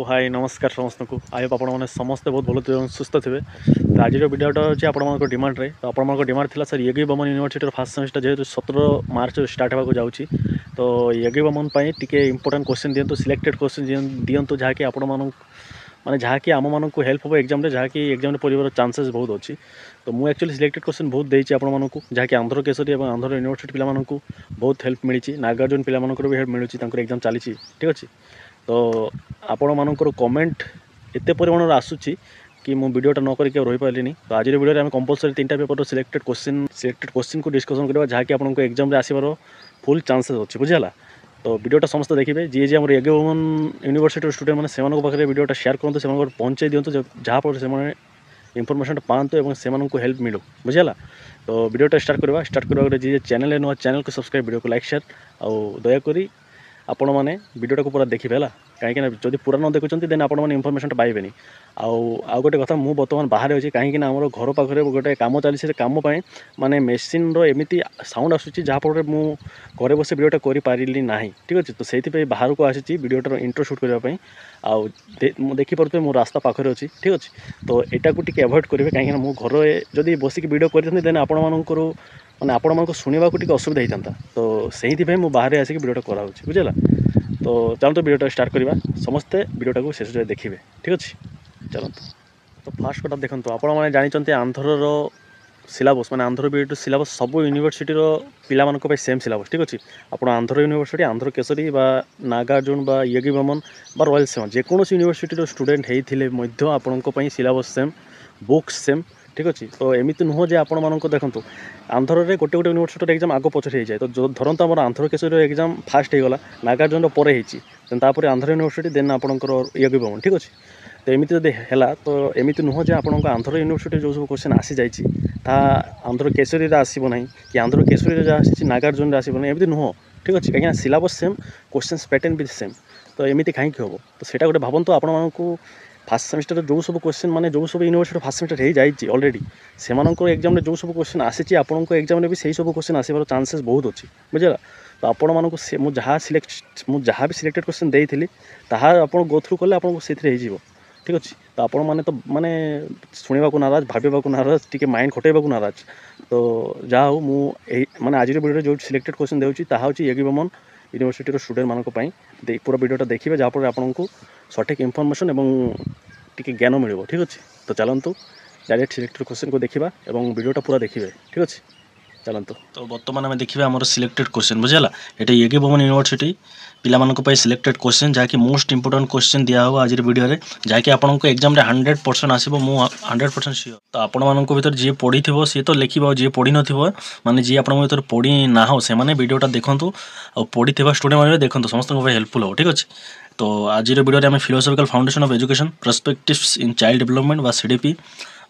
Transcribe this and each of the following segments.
हाय नमस्कार समस्त को आई होप आपने समस्ते बहुत भल थे सुस्थ थे। तो आज वीडियोटा अच्छे आप डिमांड रे तो आप डिमांड थी सर यज्ञ बमन यूनिवर्सिटी फास्ट सेमेस्टर जेहतु 17 मार्च स्टार्ट होगा जाऊँगी तो यज्ञ बमन टी इंपोर्टेंट क्वेश्चन दिंतु सिलेक्टेड क्वेश्चन दिंतु जहाँकि आपण माने जहाँकि आम मानक हेल्प हो एग्जाम जहाँकि एग्जाम पड़ार चांसेस बहुत अच्छी। तो मुझे एक्चुअली सिलेक्टेड क्वेश्चन बहुत देती आपको जहाँकि आंध्र केसरी और आंध्र यूनिवर्सिटी पिलामानंकु बहुत हेल्प मिली नागार्जुन पिलामानंकर भी हेल्प मिलूँ एग्जाम चली ठीक अच्छे। तो आपण मानकर कमेंट एत परिमाण आसूची कि मु वीडियोटा न करके रही पारे। तो आज वीडियो में कंपलसरी 3टा पेपर सिलेक्टेड क्वेश्चन को डिस्कसन करवा जहाँकि आपको एग्जाम आसबार फुल चांसेस अच्छे बुझीगला। तो वीडियोटा समस्त देखिए जी जी यज्ञ बमन यूनिवर्सिटी स्टूडेंट मैंने से पाखे वीडियोटा शेयर करूँ से पहुँचे दिंतु जहाँफल से इनफर्मेशन पातु और से हेल्प मिलू बुझीगला। तो वीडियोटा स्टार्ट करवा जी चैनल नुआ चैनल को सब्सक्राइब वीडियो को लाइक शेयर और दयाकोरी आपण मैंने वीडियोटा को पूरा देखिए है कहीं जब पूरा न देखुं देन आपण मैंने इनफर्मेशन पाइबेनी। आउ गोटे कथा मुझे बर्तमान बाहर अच्छी कहीं आम घर पाखे गोटे कम चली से कम माने मेसीन एमती साउंड आसूँ जहाँफल मुझे बस वीडियोटा करें ना ठीक अच्छे। तो से बाहर को आसी वीडियोटार इंट्रो शूट करने आउ देखिपे मो रास्ता पाखे अच्छी ठीक अच्छे। तो यहाँ को टी अवॉइड करेंगे कहीं घर जब बसिक वीडियो करते देन आपण मैंने आपण मानक शुणा को असुविधा होता। तो से मुझे बाहर आसिक वीडियोटा कराऊँ बुझेगा। तो चलते वीडियोटा स्टार्ट करवा समस्ते वीडियोटा को शेष देखिए ठीक अच्छे चलते। तो फास्ट कटा देखो आपने जानते आंध्र सिलेबस माने आंध्र बीएड सिलेबस सब यूनिवर्सिटीर पिला सेम सिलेबस ठीक अच्छे। आप आंध्र यूनिवर्सिटी आंध्र केसरी बा नागार्जुन बा यज्ञ बमन बा रॉयल सेवन जेकोसी यूनिवर्सिटीर स्टूडेंट होते आपण सिलेबस सेम बुक्स सेम ठीक अच्छे। तो एमती नुह जे आपण मानक देखो आंध्र में गोटे गोटे यूनिवर्सिटी एग्जाम आग पछरे जाए। तो जो धरत आम आंध्र केसरी एग्जाम फास्ट होगा नागार्जुन पर होतापर आंध्र यूनिवर्सिटी देन आपंकर यज्ञ बमन ठीक अच्छे। तो एमती जब है तो एमती नुह जे आप आंध्र यूनिवर्सिटी जो सब क्वेश्चन आसी जाए आंध्र केसरी आसब ना कि आंध्र केसरी जहाँ आसी नागार्जुन आसब ना एमती नुह ठीक अच्छे कहीं सिलेबस सेम क्वेश्चन पैटर्न भी सेम। तो एमती कहीं हम तो सेटा गोटे भावतु आपको फास्ट सेमेस्टर जो सब क्वेश्चन माने जो सब यूनिवर्सिटी फास्ट सेमेस्टर हो जाए ऑलरेडी से एग्जाम जो सब क्वेश्चन आसी आपको एग्जाम भी से सब क्वेश्चन आसबार चांसेस बहुत अच्छी बुझेगा। तो आपण मानक मुझे जहाँ भी सिलेक्टेड क्वेश्चन देती आप गो थ्रू कले आपको से ठीक अच्छे। तो आपण मैंने तो माने शुणा को नाराज भावा को नाराज टी माइंड खटेबा को नाराज। तो जहाँ हो माने आज वीडियो जो सिलेक्टेड क्वेश्चन देउची ताहा होची यज्ञ बमन यूनिवर्सिटी स्टूडेंट मानक पूरा वीडियोटा देखिए जहाँफल आपको सठिक इनफर्मेशन टी ज्ञान मिल ठीक अच्छे। तो चलतु डायरेक्ट सिलेक्टेड क्वेश्चन को देखा और वीडियोटा पूरा देखिए ठीक अच्छे चलतु। तो बर्तमान आम देखिए आम सिलेक्टेड क्वेश्चन बुझेगा ये यज्ञ बमन यूनिवर्सिटी पिला सिलेक्टेड क्वेश्चन जहाँकि मोस्ट इंपोर्टेंट क्वेश्चन दिया हो आज वीडियो में जहाँकि आपको एग्जाम 100% आसो मु 100% सियोर। तो आपण मानक भर जी पढ़ी सी तो लिखे जी पढ़ी न माने जी आप भर पढ़ी ना हो से वीडियोटा देखूँ और पढ़ी स्टूडेंट मैंने देखो समस्त हेल्पफुल हो ठीक अच्छे। तो आज वीडियो में philosophical foundation of education perspectives in child development बा सीडीपी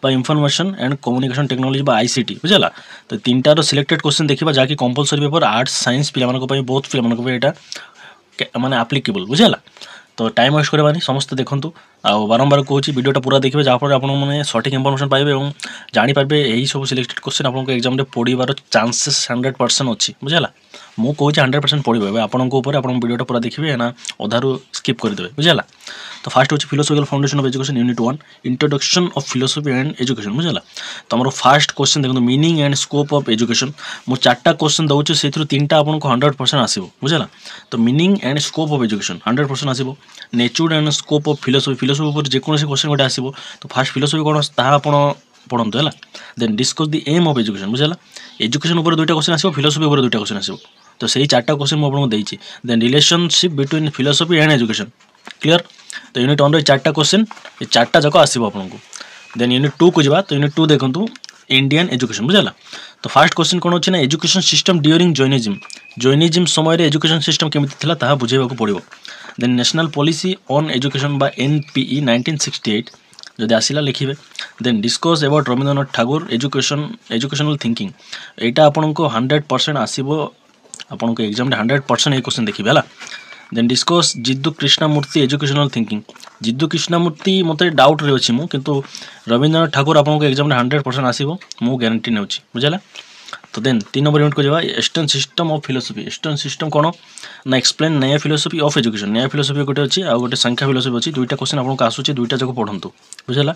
बा इंफॉर्मेशन एंड कम्युनिकेशन टेक्नोलॉजी बा आईसीटी बुझेगा। तो 3टार सिलेक्टेड क्वेश्चन देखा जहाँकि कंपलसरी पेपर आर्ट्स साइंस पिला बहुत पिला माने एप्लिकेबल बुझेगा। तो टाइम वेस्ट करवानी समस्त देखूँ आउ बारंबार कहूँ वीडियोटा पूरा देखिए जहाँफल आपने सठिक इनफर्मेशन पाइबे और जानीपारे यही सब सिलेक्टेड क्वेश्चन आपको एग्जाम पढ़ार चांसेस 100% अच्छी बुझेगा। मु कहूँ 100% पढ़े आपंक वीडियोटा पूरा देखिए ना अधारू स्किप करदे बुझेगा। तो फास्ट हूँ philosophical foundation of education unit 1 introduction of philosophy and education बुझेगा। तो आम फास्ट क्वेश्चन देखो meaning and scope of education मुझे 4टा क्वेश्चन दूसरी से 3टा आपको 100% आसो बुझेगा। तो meaning and scope of education 100% आसो nature and scope of philosophy philosophy पर जेकोसी क्वेश्चन गोटे आसो। तो फास्ट फिलोसफी कौन ताहा पढ़ते है then discuss the aim of education बुझेगा। एजुकेशन उपर 2टा क्वेश्चन आसो फिलोसफी उपर 2टा क्वेश्चन आसो। तो सही 4टा क्वेश्चन मुझे देती then relationship between philosophy and education clear. तो यूनिट 1 4टा क्वेश्चन ये 4टा जाक आसो आपको। देन यूनिट 2 को जावा तो यूनिट 2 देखूँ इंडियन एजुकेशन बुझेगा। तो फास्ट क्वेश्चन कौन अच्छे ना एजुकेशन सिस्टम ड्यूरिंग जैनिज्म समय एजुकेशन सिस्टम केमिति थिला ताहा बुझेबाकू पड़िबो। Then national policy on education बा एनपीई 1968 जदि आसिला लिखिबे। Then discuss about Rabindranath Thakur educational thinking एटा आपनको 100% आसीबो आपनको एग्जाम 100% ये क्वेश्चन देखिबे हला। Then discuss Jiddu Krishnamurti educational thinking Jiddu Krishnamurti मते डाउट रे अछि मु किंतु रवींद्रनाथ ठाकुर आपनको एग्जाम 100% आसीबो मु गारंटी नेउछि बुझला। तो देन 3 नंबर यूनिट को जावा eastern system of philosophy. Eastern system कौन ना explain Nyaya philosophy of education. Nyaya philosophy गोटे अच्छी आ गोटे संख्या फिलोसफी अच्छी दुईटा क्वेश्चन आपको आसूँ दुईटा जाक पढ़ंतु बुझला।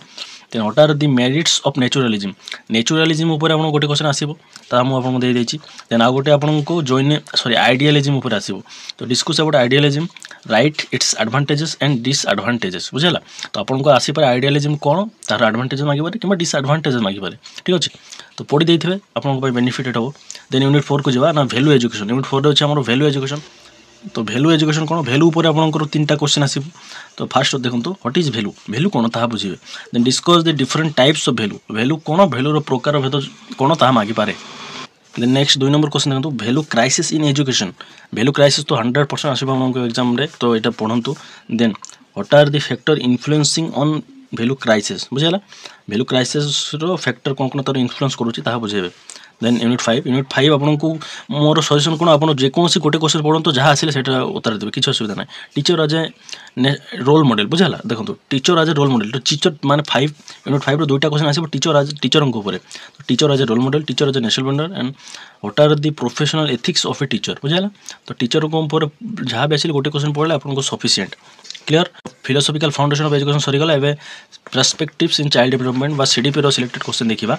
Then what are the merits of naturalism. Naturalism ऊपर आपन गोटे क्वेश्चन आसीबो ता हम आपन दे देछि। देन आ गोटे आपन को जॉइन सॉरी आइडियलिज्म ऊपर आसीबो तो discuss about idealism right its advantages and disadvantages बुझला। तो आपन को आसी पर आइडियलिज्म कौन तार एडवांटेजेस मागी पारे किबा डिसएडवांटेजेस मागी पारे ठीक अछि तो पढ़ी देथिबे आपन को बेनिफिट हो। देन यूनिट 4 को जावा ना वैल्यू एजुकेशन। यूनिट 4 अछि हमर वैल्यू एजुकेशन। तो वैल्यू एजुकेशन कौन वैल्यू ऊपर आपन तीनटा क्वेश्चन आसीबो। तो फर्स्ट देखंतु व्हाट इज वैल्यू। वैल्यू कौन ताहा बुझिबे। Then discuss the different types of value. Value कौन वैल्यू रो प्रकार भेद कौन ताहा मागी पारे। देन नेक्स्ट 2 नंबर क्वेश्चन देखंतु value crisis in education. Value crisis तो 100% आसीबो हमको एग्जाम रे तो एटा पढंतु। Then what are the factor influencing on value crisis बुझला। वैल्यू क्राइसिस रो फैक्टर कौन कौन तार इन्फ्लुएंस करूची ताहा बुझेबे। देन यूनिट 5 आपन को मोर सजेशन कोन आपन जे कोनसी गोटे क्वेश्चन पढंतु जहा आसीले सेटा उत्तर देबे किछ असुविधा नै। Teacher as a role model बुझला। देखंतु teacher as a role model तो टीचर माने 5 यूनिट 5 रो दुईटा क्वेश्चन आसीबो टीचर एज टीचर को ऊपर तो teacher as a role model teacher as a national vendor and what are the professional ethics of a teacher बुझला। तो टीचर को ऊपर जहा भी आसीले गोटे क्वेश्चन पढले आपन को sufficient clear. Philosophical foundation of education सरी गला एबे पर्सपेक्टिव्स इन चाइल्ड डेवलपमेंट बा सीडीपी रो सिलेक्टेड क्वेश्चन देखिबा।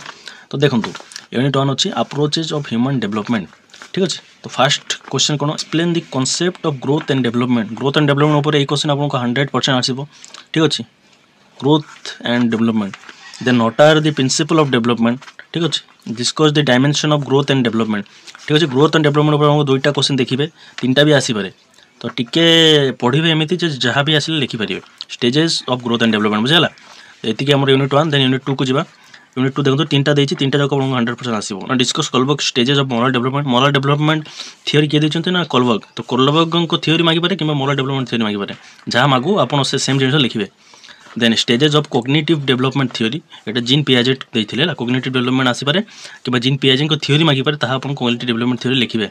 तो देखंतु यूनिट 1 अछि अप्रोचेस ऑफ ह्यूमन डेवलपमेंट ठीक अछि। तो फर्स्ट क्वेश्चन कोन explain the concept of growth and development. Growth and development ऊपर ए क्वेश्चन आपन को 100% आसीबो ठीक अछि। Growth and development then what are the principle of development ठीक अछि। Discuss the dimension of growth and development ठीक अछि। ग्रोथ एंड डेवलपमेंट ऊपर हमको दुईटा क्वेश्चन देखिबे तीनटा भी आसी पारे तो टिके पढ़िबे एमिति जे जहां भी आसिले लिखि परिबे stages of growth and development बुझला। एति के हमर यूनिट 1 देन यूनिट 2 को जिबा। यूनिट 2 देखो तीनटा देछि तीनटा जाक 100% आसीबो ना। Discuss Kohlberg stages of moral development. Moral development theory के देछन्ते ना कोलबर्ग तो कोलबर्ग को थ्योरी मागी पारे किबा मोरल डेवलपमेंट थ्योरी मागी पारे जहां मागु आपन से सेम जिनिस लिखिबे। Then stages of cognitive development theory एटा जीन पियाजेट देथिले ला कॉग्निटिव डेवलपमेंट आसी पारे किबा जीन पियाजेट को थ्योरी मागी पारे ताहा आपन कॉग्निटिव डेवलपमेंट थ्योरी लिखिबे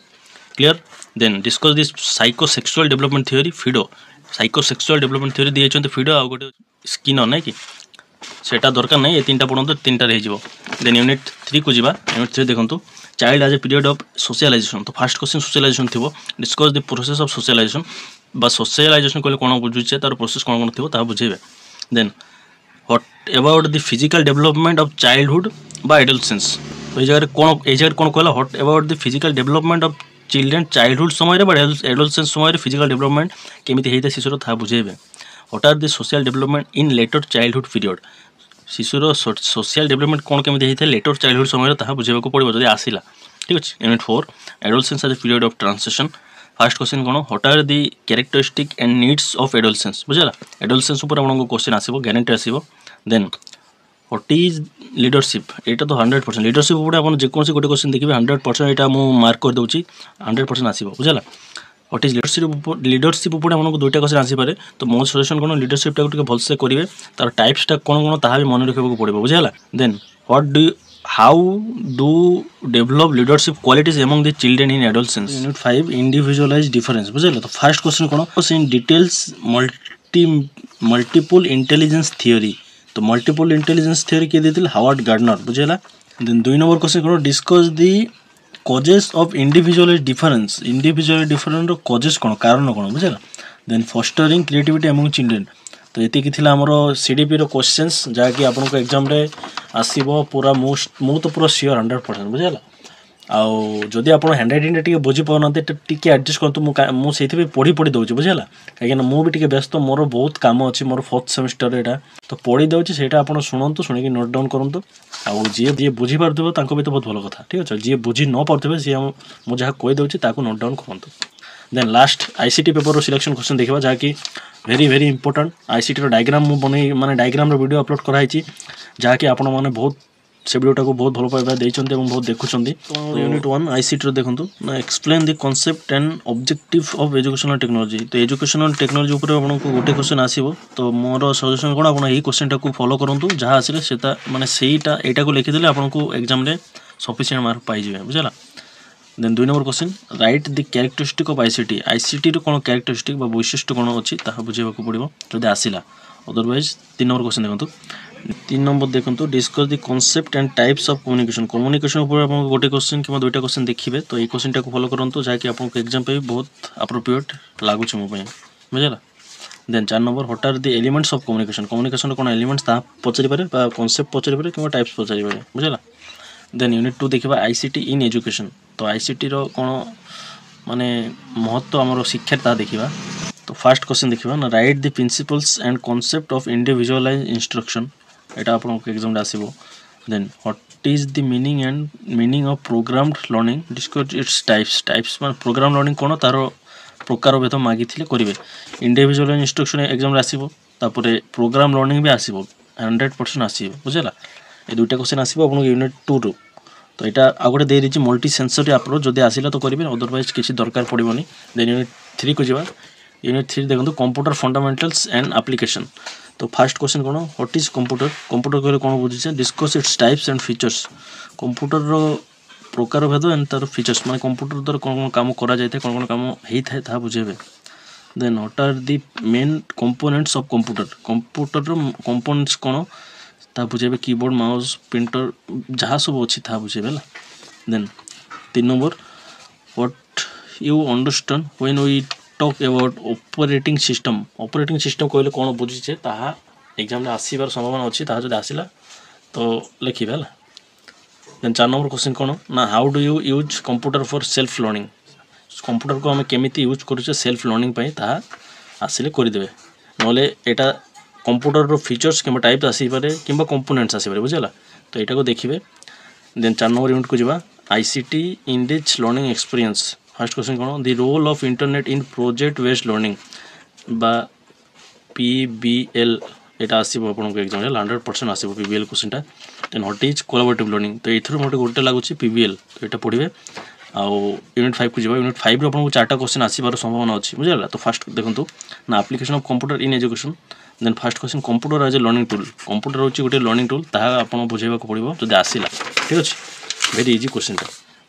clear. Then discuss this psychosexual development theory Freud. Psychosexual development theory दिए छन्ते फिडो आ गोटे स्किनर नै कि सेटा दरकार नै ए तीनटा पढंतु तीनटा रहि जिवो। देन यूनिट 3 को जिबा। यूनिट 3 देखंतु child as a period of socialisation. तो फर्स्ट क्वेश्चन सोशलाइजेशन थिबो। Discuss the process of socialisation बा सोशलाइजेशन कोले कोन बुझुचे तार प्रोसेस कोन कोन थिबो ता बुझेबे। Then what about the physical development of childhood बा एडोलसेंस। तो ए जगह कोन कहला what about the physical development of children childhood समय रे बा एडोलसेंस समय रे फिजिकल डेवलपमेंट केमिति हेइता शिशुर था बुझेबे। What are the social development in later childhood period. शिशुर सोशल डेवलपमेंट कोन केमिति हेइता लेटर चाइल्डहुड समय रे ता बुझेबे को पड़िबो जदी आसिला ठीक अछि। Unit 4 adolescence as a period of transition. First question कोन what are the characteristic and needs of adolescence बुझला। एडोलसेंस ऊपर आपन को क्वेश्चन आसीबो गारंटी आसीबो। देन व्हाट इज लीडरशिप एटा तो 100% लीडरशिप ऊपर आपन जे कोनसी गोटे क्वेश्चन देखिबे 100% एटा मु मार्क कर दोची 100% आसीबो बुझला। व्हाट इज लीडरशिप ऊपर आपन को दुईटा क्वेश्चन आसी पारे तो मो सजेशन कोन लीडरशिप टा को भलसे करिवे तार टाइप्स टा कोन कोन ताहा भी मन रखबो को पड़िबो बुझला। Then how do develop leadership qualities among the children in adolescence. Unit 5 individualise difference बुझला। तो फर्स्ट क्वेश्चन कोन in details multiple intelligence theory. तो मल्टीपल इंटेलिजेंस थ्योरी के देतिल हावर्ड गार्डनर बुझला। देन 2 नंबर क्वेश्चन कोन discuss the causes of individualise difference. Individual difference रो causes कोन कारण कोन बुझला। Then fostering creativity among children. तो एति कि थिला हमरो सीडीपी रो क्वेश्चंस जा कि आपन को एग्जाम रे आसीबो पूरा मु तो पूरा श्योर 100% बुझला। आउ जदि आपन हैंडराइटिंग टिके बुझी पाउनते टिके एडजस्ट करतु मु सेथि पे पढ़ी दउची बुझला। काहे ना मु भी टिके व्यस्त मोर बहुत काम अछि मोर 4th सेमेस्टर एटा तो पढ़ी दउची सेटा आपन सुनंतु सुनि कि नोट डाउन करंतु। आउ जे बुझी पारथबो तांको भी तो बहुत भलो कथा ठीक अछि। जे बुझी न पारथबे से मु जहा कोइ दउची ताको नोट डाउन करंतु। देन लास्ट आईसीटी पेपर रो सिलेक्शन क्वेश्चन देखबा जा कि वेरी इंपोर्टेंट। आईसीटी रो डायग्राम मु बनै माने डायग्राम रो वीडियो अपलोड करा हिची जा कि आपन माने बहुत से वीडियोटा को बहुत भलो पाइबा देइचंते एवं बहुत देखुचंती। तो यूनिट 1 आईसीटी रो देखंतु ना explain the concept and objective of educational technology. तो एजुकेशनल टेक्नोलॉजी ऊपर आपन को गोटे क्वेश्चन आसीबो तो मोर सजेशन कोन आपन एही क्वेश्चन टा को फॉलो करंतु जहा आसीले सेता माने सेईटा एटा को लिखि देले आपन को एग्जाम रे सफिशिएंट मार्क पाइ जिवे बुझला। Then 2 number question write the characteristic of ICT. ICT रो कोन कैरेक्टरिस्टिक बा वैशिष्ट्य कोन अछि ताहा बुझेबा को पड़िबो जदि आसीला। अदरवाइज 3 नंबर क्वेश्चन देखंतु तीन नंबर देखो discuss the concept and types of communication communication ऊपर आप गोटे क्वेश्चन कि दुईटा क्वेश्चन देखिए तो ये क्वेश्चन टाक फॉलो करूँ जहाँकि आपको एग्जाम पे बहुत अप्रोप्रिएट लगुच मो बुझेगा then 4 number what are the elements of communication communication कौन एलिमेंट्स ता पचारि पारे कॉन्सेप्ट पचारि पारे कि टाइप्स पचारि पारे बुझेगा देन यूनिट 2 देखा आईसीटी इन एजुकेशन तो आईसीटी रो कौन माने महत्व आमर शिक्षा ता देखा तो फास्ट क्वेश्चन देखा ना write the principles and concept of individualise instruction एटा आपन एग्जाम आसीबो then what is the meaning of programmed learning discuss its types मान प्रोग्राम लर्निंग कोन तारो प्रकार भेद मागी करेंगे इंडिविजुअल इंस्ट्रक्शन एग्जाम आसो तापर प्रोग्राम लर्निंग भी आसो 100% आसो बुझेगा ये दुईटा क्वेश्चन आसो आप यूनिट 2 रू तो यहाँ आउ गोटे दे रही मल्टी सेंसरी अप्रोच जब आसला तो करेंगे अदरवाइज किसी दरकार पड़ोनी देन यूनिट 3 को जावा यूनिट 3 देखो कंप्यूटर फंडामेंटल्स एंड एप्लिकेशन तो फास्ट क्वेश्चन कौन व्हाट इज कंप्यूटर कंप्यूटर कहले कौन बुझे discuss its types and features computer प्रकार भेद एंड तार फीचर्स मैं कंप्यूटर द्वारा कौन कौन काम करा जाए कौन कौन काम होता है बुझेबे then what are the main components of computer components कौन ता बुझेबे कीबोर्ड माउस प्रिंटर जहाँ सब अच्छी था बुझेबे then 3 number what you understand when we talk about operating system कहले कौन बुझीचे ताहा एग्जाम आसबार संभावना अच्छी ताहा जब आसला तो लिखिबे है देन 4 नंबर क्वेश्चन कौन ना how do you use computer for self learning computer को आम केमी यूज करुचे सेल्फ लर्निंग ताहा आसिले करदे ना यहाँ कंप्यूटर फीचर्स कि टाइप आसपे कि कंपोनेंट्स आसपे बुझेगा तो यहाँ को देखिए देन 4 नंबर यूनिट को जावा आईसीटी इंडेज लर्निंग एक्सपीरियंस फर्स्ट क्वेश्चन कौन the role of internet in project based learning बा पीबीएल यहाँ आसो आपको एग्जाम 100% आसो PBL question then what is collaborative learning तो ये मोटे गोटे लगुच पीबीएल तो यहाँ पढ़े आउ यूनिट 5 को जावा यूनिट 5 आपको 4टा क्वेश्चन आसबार संभावना अच्छी बुझेगा तो फास्ट देखो ना application of computer in education then first question computer as a learning tool computer हूँ गोटे लर्निंग टूल ताहा आपको बुझेबा पड़ो जब आसला ठीक अच्छे very easy question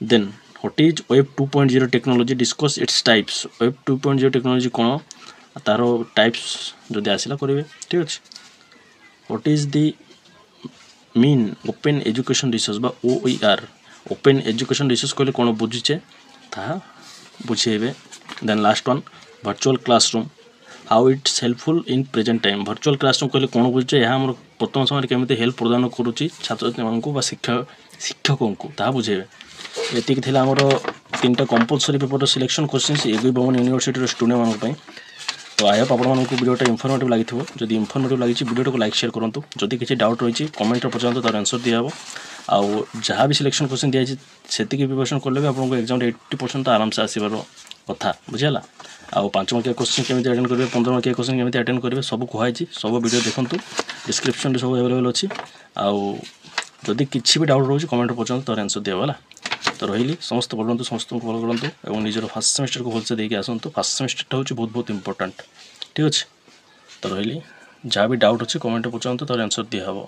then what is web 2.0 technology discuss its types web 2.0 technology कौन तार टाइप्स जब आसला करेंगे ठीक अच्छे what is the mean open education resource बा OER ओपन एजुकेशन रिसोर्स कहले कौन बुझीचे ताहा बुझेबे then last one virtual classroom how its helpful in present time virtual classroom कहले कौन बुझे यहाँ आम वर्तमान समय केमी हेल्प प्रदान करुच्ची छात्र छात्री शिक्षकों को ताहा बुझेबे ये आमर 3टा कंपलसरी पेपर सिलेक्शन क्वेश्चन ये भवन यूनिवर्सिटी स्टूडेंट मानी तो आई होप आपको वीडियोटा इनफर्मेटिव लगी जब इनफर्मेटिव लगी वीडियो को लाइक शेयर करूँ जदि किसी डाउट रही कमेंट पचार तार आंसर दिहब आउ जहाँ भी सिलेक्शन क्वेश्चन दिखाई से प्रिपरेशन कले भी आपको एग्जाम 80% तो आराम से आसबार कथा बुझेगा आउ 5 मार्किया क्वेश्चन केमी अटेंड करेंगे 15 मार्किया क्वेश्चन केमी अटेंड करेंगे सब कहुई सब वीडियो देखूँ डिस्क्रिप्शन सब अवेलेबल अच्छी आउ जदि किसी भी डाउट रोचे कमेंट पचार तार आंसर दिहब है तो रही समस्त पढ़ु समस्त फॉलो करूँ और निजर फास्ट सेमेस्टर को भलसे देखिए आसतु फास्ट सेमेस्टर हूँ बहुत बहुत इंपोर्टेंट ठीक अच्छे तो रही जहाँ भी डाउट अच्छे कमेंट पचार तार आंसर दिहब।